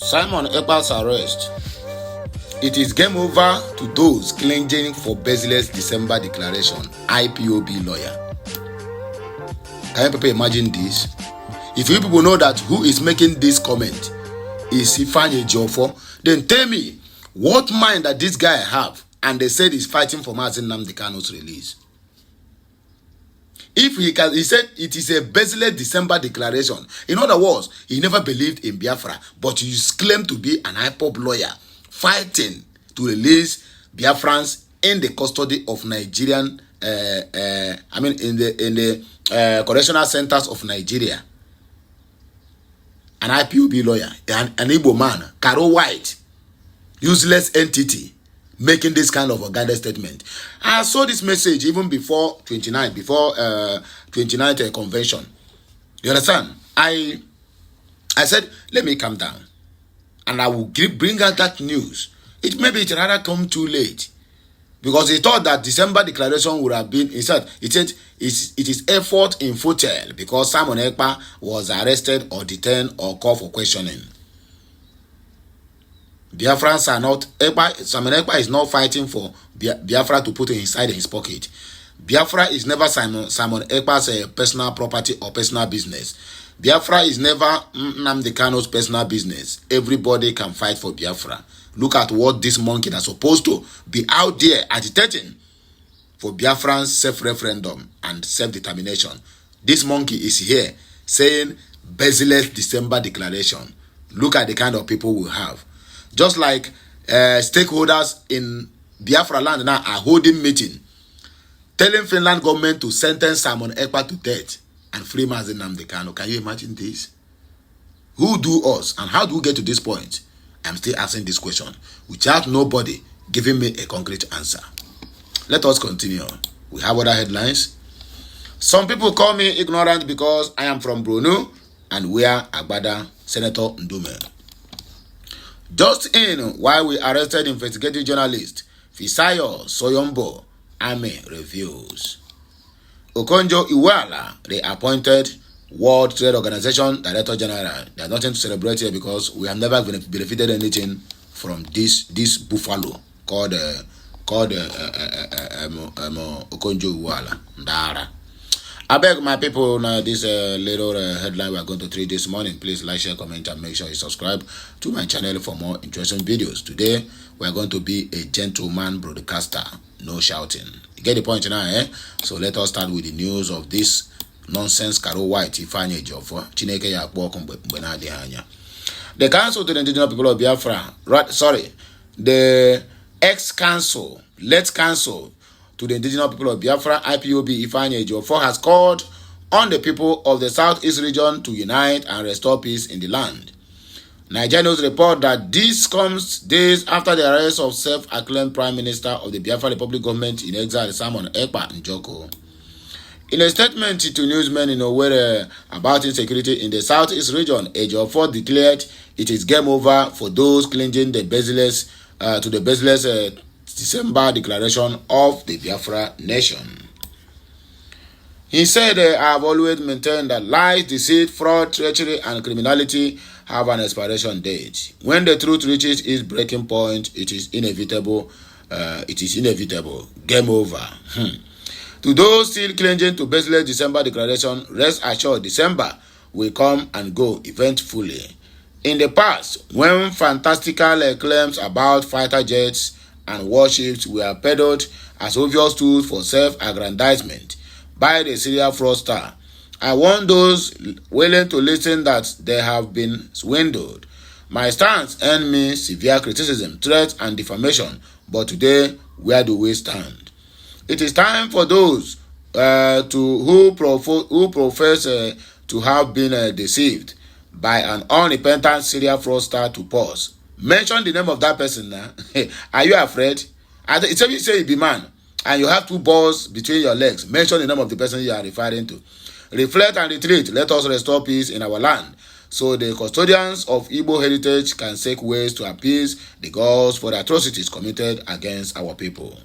Simon Ekpa's arrest. It is game over to those clinging for baseless December declaration. IPOB lawyer. Can you people imagine this? If you people know that who is making this comment is Ifeanyi Ejiofor, then tell me what mind that this guy have, and they said he's fighting for Mazi Nnamdi Kanu's release. If he said it is a baseless December declaration. In other words, he never believed in Biafra, but he claimed to be an IPOB lawyer fighting to release Biafrans in the custody of Nigerian, in the correctional centers of Nigeria. An IPOB lawyer, an Igbo man, Caro White, useless entity, making this kind of a guided statement. I saw this message even before 29th convention. You understand? I said, let me calm down, and I will bring out that news. It rather come too late, because he thought that December declaration would have been. He said it is effort in futile because Simon Ekpa was arrested or detained or called for questioning. Biafrans are not, Simon Ekpa is not fighting for Biafra to put inside his pocket. Biafra is never Simon Ekpa's personal property or personal business. Biafra is never Nnamdi Kanu's personal business. Everybody can fight for Biafra. Look at what this monkey is supposed to be out there agitating for Biafran's self-referendum and self-determination. This monkey is here saying baseless December declaration. Look at the kind of people we have. Just like stakeholders in Biafra land now are holding meeting, telling Finland government to sentence Simon Ekpa to death and free Mazi Nnamdi Kanu. Can you imagine this? Who do us, and how do we get to this point? I'm still asking this question without nobody giving me a concrete answer. Let us continue. We have other headlines. Some people call me ignorant because I am from Brunei and we are Agbada Senator Ndume. Just in, while we arrested investigative journalist Fisayo Soyombo, Army reviews. Okonjo-Iweala, reappointed World Trade Organization Director General. There's nothing to celebrate here because we have never benefited anything from this buffalo called Okonjo-Iweala. Ndara. I beg my people, now this little headline we are going to treat this morning. Please like, share, comment, and make sure you subscribe to my channel for more interesting videos. Today, we are going to be a gentleman broadcaster. No shouting. You get the point now, eh? So let us start with the news of this nonsense Caro White, Ifeanyi Ejiofor. Chineke ya kpoko mgbe na-adịghị anya. The Council to the Indigenous People of Biafra, the ex-council, Let's Council to the Indigenous People of Biafra, IPOB, Ifeanyi Ejiofor, has called on the people of the Southeast region to unite and restore peace in the land. Nigeria News report that this comes days after the arrest of self-acclaimed Prime Minister of the Biafra Republic government in exile, Simon Ekpa Njoko. In a statement to newsmen in Owerri about insecurity in the Southeast region, Ejiofor declared it is game over for those clinging the baseless December declaration of the Biafra nation. He said, I have always maintained that lies, deceit, fraud, treachery, and criminality have an expiration date. When the truth reaches its breaking point, it is inevitable. Game over. To those still clinging to baseless December declaration, rest assured December will come and go eventfully. In the past, when fantastical claims about fighter jets and warships were peddled as obvious tools for self-aggrandizement by the serial fraudster, I warn those willing to listen that they have been swindled. My stance earned me severe criticism, threats, and defamation, but today, where do we stand? It is time for those who profess to have been deceived by an unrepentant serial fraudster to pause. Mention the name of that person now. Are you afraid? It's if you say you be man and you have two balls between your legs. Mention the name of the person you are referring to. Reflect and retreat. Let us restore peace in our land, so the custodians of Igbo heritage can seek ways to appease the gods for the atrocities committed against our people.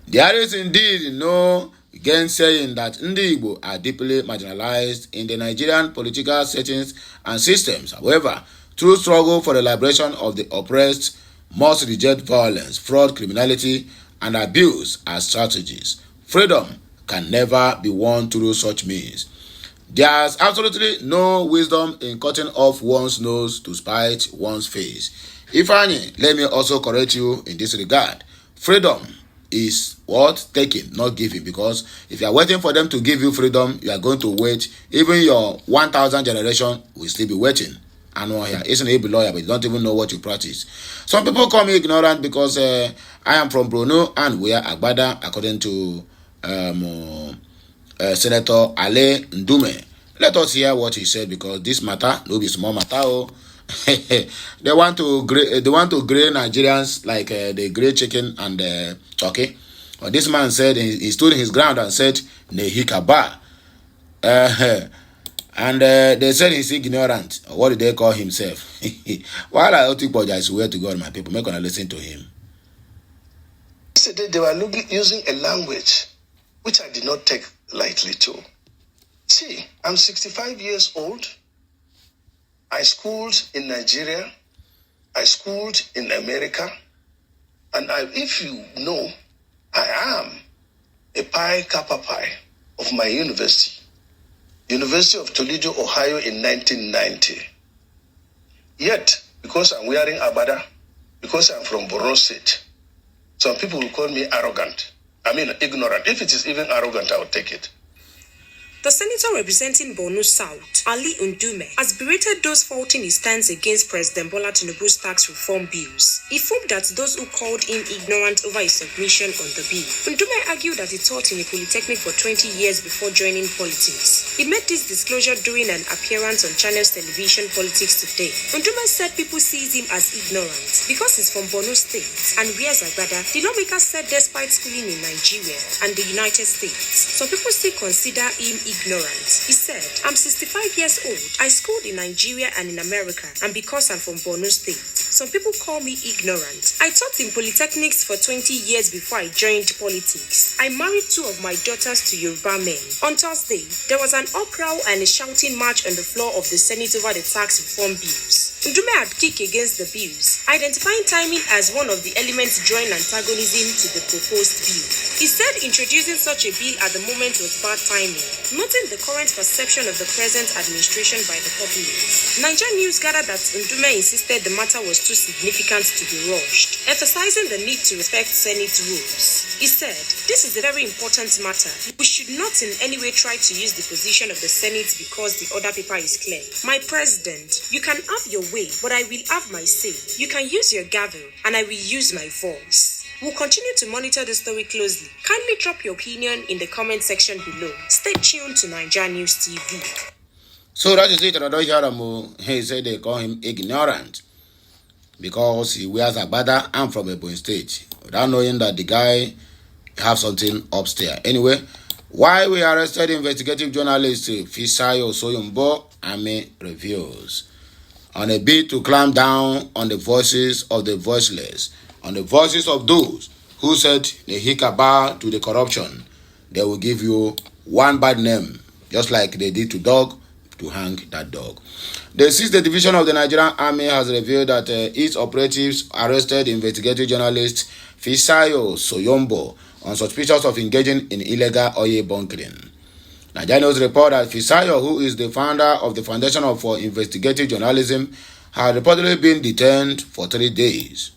There is indeed no gainsaying that Ndi Igbo are deeply marginalized in the Nigerian political settings and systems. However, True struggle for the liberation of the oppressed must reject violence, fraud, criminality, and abuse as strategies. Freedom can never be won through such means. There's absolutely no wisdom in cutting off one's nose to spite one's face. Ifeanyi, let me also correct you in this regard. Freedom is what? Taking, not giving. Because if you are waiting for them to give you freedom, you are going to wait. Even your 1,000 generation will still be waiting. I know here. Isn't a lawyer, but you don't even know what you practice. Some people call me ignorant because I am from Bruno and we are Agbada, according to Senator Ale Ndume. Let us hear what he said, because this matter no be small matter. Oh. they want to grade Nigerians like the grade chicken and turkey. But this man said he stood in his ground and said Nehikaba. And they said he's ignorant. What did they call himself? While I ought to apologize, swear to God, my people, make one listen to him. Yesterday they were using a language which I did not take lightly too. See, I'm 65 years old. I schooled in Nigeria. I schooled in America. And if you know, I am a Pi Kappa Pi of my university. University of Toledo, Ohio in 1990. Yet, because I'm wearing Abada, because I'm from Borno State, some people will call me arrogant. I mean ignorant. If it is even arrogant, I will take it. The senator representing Borno South, Ali Ndume, has berated those faulting his stance against President Bola Tinubu's tax reform bills. He foamed at those who called him ignorant over his submission on the bill. Ndume argued that he taught in a polytechnic for 20 years before joining politics. He made this disclosure during an appearance on Channels Television Politics Today. Ndume said people see him as ignorant because he's from Borno State and wears Agbada. The lawmaker said despite schooling in Nigeria and the United States, some people still consider him ignorant. He said, I'm 65 years old. I schooled in Nigeria and in America, and because I'm from Borno State, some people call me ignorant. I taught in polytechnics for 20 years before I joined politics. I married 2 of my daughters to Yoruba men. On Thursday, there was an uproar and a shouting match on the floor of the Senate over the tax reform bills. Ndume had kicked against the bills, identifying timing as one of the elements drawing antagonism to the proposed bill. He said introducing such a bill at the moment was bad timing, noting the current perception of the present administration by the populace. Nigerian news gathered that Ndume insisted the matter was too significant to be rushed, emphasizing the need to respect Senate rules. He said, this is a very important matter. We should not in any way try to use the position of the Senate because the other paper is clear. My president, you can have your way, but I will have my say. You can use your gavel, and I will use my voice. We'll continue to monitor the story closely. Kindly drop your opinion in the comment section below. Stay tuned to Nigeria News TV. So that is it. Another Yaramu, he said they call him ignorant because he wears Agbada. I'm from Ebonyi State, without knowing that the guy have something upstairs. Anyway, why we arrested investigative journalist Fisayo Soyombo Army reviews on a bid to clamp down on the voices of the voiceless, on the voices of those who said Nehikaba to the corruption. They will give you one bad name, just like they did to dog, to hang that dog. The 6th Division of the Nigerian Army has revealed that its operatives arrested investigative journalist Fisayo Soyombo on suspicions of engaging in illegal oil bunkering. Nigerians report that Fisayo, who is the founder of the Foundation for Investigative Journalism, had reportedly been detained for 3 days.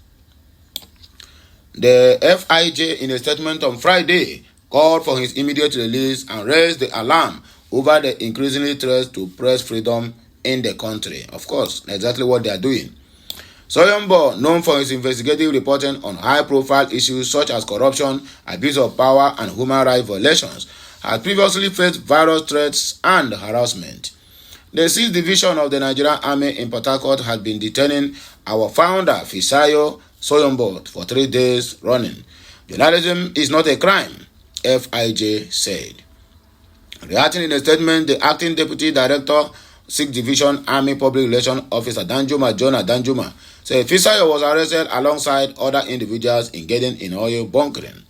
The FIJ, in a statement on Friday, called for his immediate release and raised the alarm over the increasingly threats to press freedom in the country. Of course, exactly what they are doing. Soyombo, known for his investigative reporting on high-profile issues such as corruption, abuse of power, and human rights violations, had previously faced various threats and harassment. The 6th Division of the Nigerian Army in Port Harcourt had been detaining our founder, Fisayo Soyombo, for 3 days running. Journalism is not a crime, FIJ said. Reacting in a statement, the acting deputy director, 6th Division Army Public Relations Officer Danjuma Jonah Danjuma, said Fisayo was arrested alongside other individuals engaging in oil bunkering.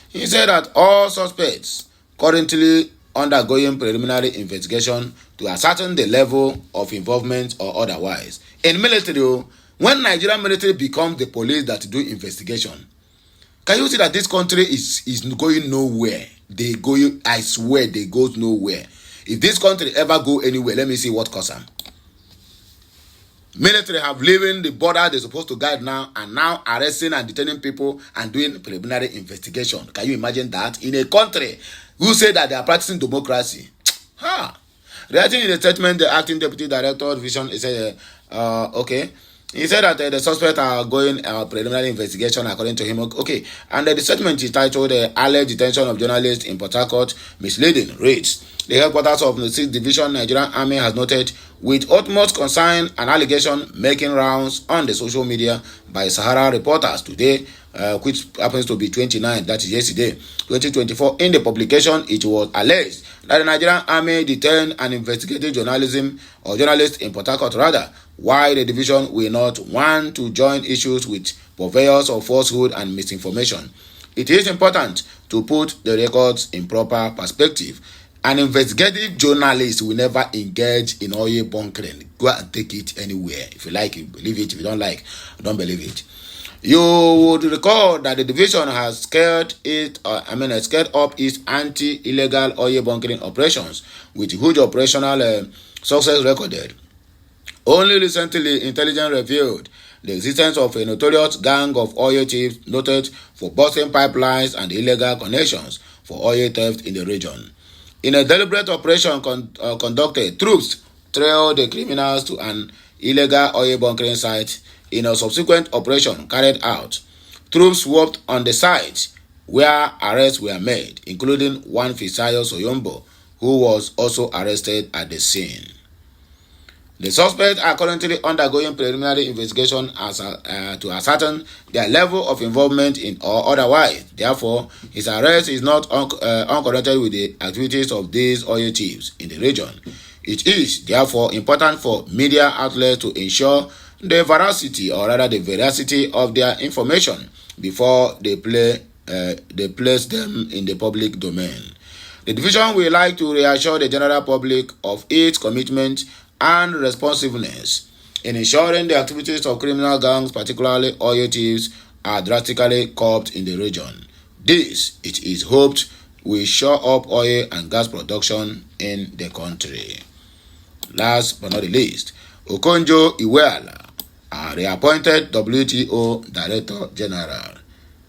He said that all suspects currently undergoing preliminary investigation to to ascertain the level of involvement or otherwise. In military, when Nigerian military becomes the police that do investigation, can you see that this country is going nowhere? I swear, they go nowhere. If this country ever go anywhere, let me see what cause them. Military have leaving the border they're supposed to guide now, and now arresting and detaining people and doing preliminary investigation. Can you imagine that? In a country who say that they are practicing democracy. Reacting in the statement, the acting deputy director of division said, okay. He said that the suspects are going preliminary investigation according to him. Okay, and the statement is titled alleged detention of journalists in Port Harcourt, misleading reads. The headquarters of the 6th Division Nigerian Army has noted with utmost concern an allegation making rounds on the social media by Sahara reporters today, which happens to be 29, that is yesterday, 2024. In the publication, it was alleged that the Nigerian Army detained an investigative journalist in Port Harcourt rather, why the division will not want to join issues with purveyors of falsehood and misinformation. It is important to put the records in proper perspective. An investigative journalist will never engage in oil bunkering. Go and take it anywhere. If you like, you believe it. If you don't like, don't believe it. You would recall that the division has scaled up its anti-illegal oil bunkering operations with huge operational success recorded. Only recently, intelligence revealed the existence of a notorious gang of oil thieves noted for busting pipelines and illegal connections for oil theft in the region. In a deliberate operation conducted, troops trailed the criminals to an illegal oil bunkering site. In a subsequent operation carried out, troops worked on the site where arrests were made, including one Fisayo Soyombo, who was also arrested at the scene. The suspects are currently undergoing preliminary investigation to ascertain their level of involvement in or otherwise. Therefore, his arrest is not unconnected with the activities of these oil thieves in the region. It is, therefore, important for media outlets to ensure the veracity of their information before they place them in the public domain. The division would like to reassure the general public of its commitment and responsiveness in ensuring the activities of criminal gangs, particularly oil thieves, are drastically curbed in the region. This, it is hoped, will shore up oil and gas production in the country. Last but not the least, Okonjo-Iweala, reappointed WTO Director General.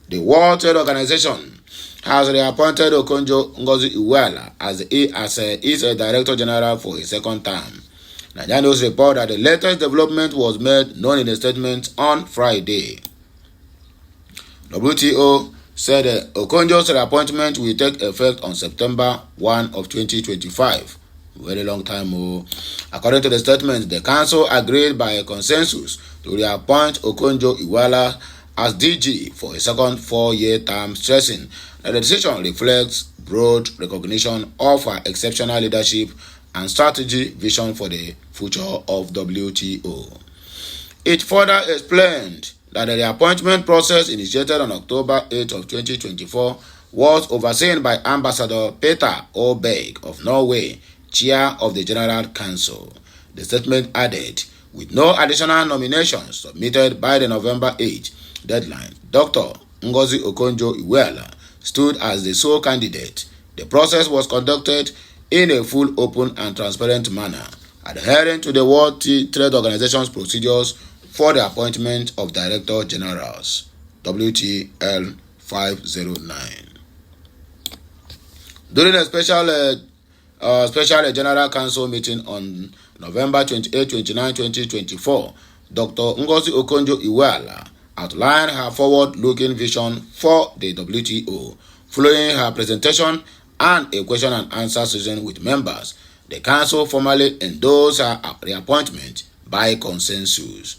The World Trade Organization has reappointed Okonjo Ngozi-Iweala as its Director General for a second term. Nigerian News report that the latest development was made known in a statement on Friday. WTO said Okonjo's reappointment will take effect on September 1 of 2025. Very long time. According to the statement, the council agreed by a consensus to reappoint Okonjo-Iweala as DG for a second 4-year term, stressing that the decision reflects broad recognition of her exceptional leadership and strategy vision for the future of WTO. It further explained that the reappointment process initiated on October 8 of 2024 was overseen by Ambassador Peter Oberg of Norway, chair of the General Council. The statement added, with no additional nominations submitted by the November 8 deadline, Dr. Ngozi Okonjo-Iweala stood as the sole candidate. The process was conducted in a full, open, and transparent manner, adhering to the World Trade Organization's procedures for the appointment of Director Generals, WTL 509. During a special General Council meeting on November 28-29, 2024, Dr. Ngozi Okonjo-Iweala outlined her forward-looking vision for the WTO. Following her presentation and a question and answer session with members, the council formally endorsed her reappointment by consensus.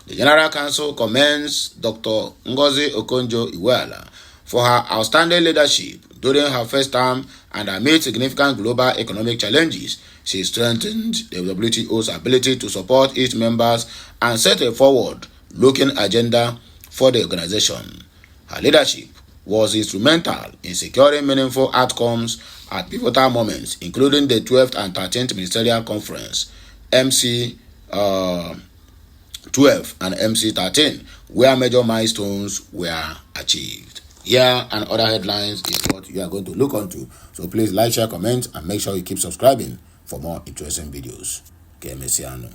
The General Council commends Dr. Ngozi Okonjo-Iweala for her outstanding leadership during her first term and amid significant global economic challenges. She strengthened the WTO's ability to support its members and set a forward-looking agenda for the organization. Her leadership was instrumental in securing meaningful outcomes at pivotal moments, including the 12th and 13th Ministerial Conference, MC 12 and MC 13, where major milestones were achieved. Here and other headlines is what you are going to look onto. So please like, share, comment, and make sure you keep subscribing for more interesting videos. Okay, Messiano.